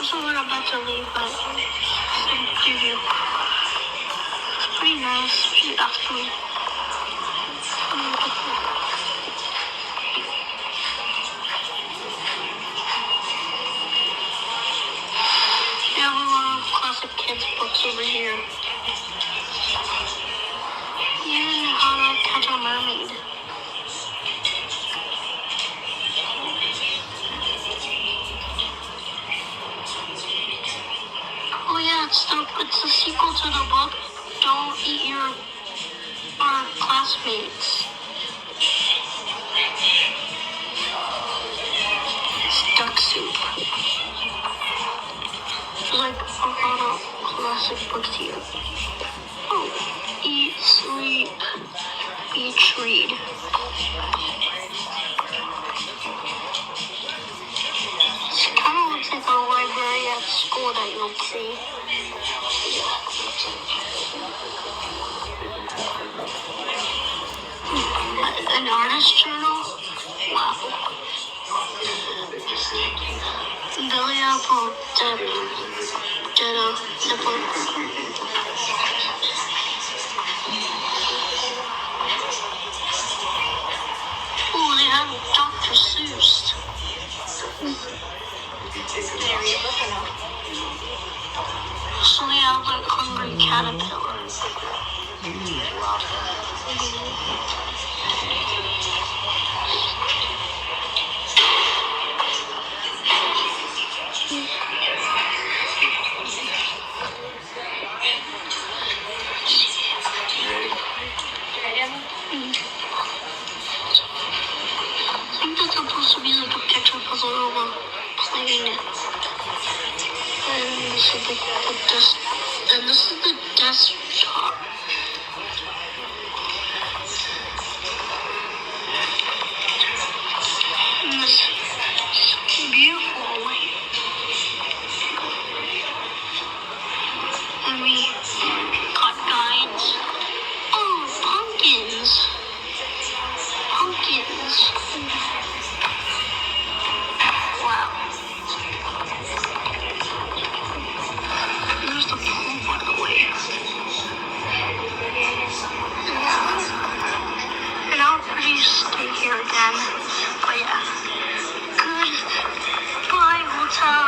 So we're about to leave, but some preview. It's pretty nice, actually. Yeah, we want classic kids books over here. And How to Catch a Mermaid. Oh yeah, it's the sequel to the book. Don't eat our classmates. It's duck soup. There's like a lot of classic books here. Oh, eat, sleep, beach, read. It kind of looks like a library at school that you'll see. An artist journal? Wow. Billy Apple did a book. Oh, they have Dr. Seuss. So they have like Hungry Caterpillar. I think that's supposed to be like a picture puzzle over playing it. And this is the desktop. And this beautiful light. And we got guides. Oh, pumpkins. Wow. There's the pool, by the way. And I'll pretty stay here again. But yeah. Goodbye, hotel.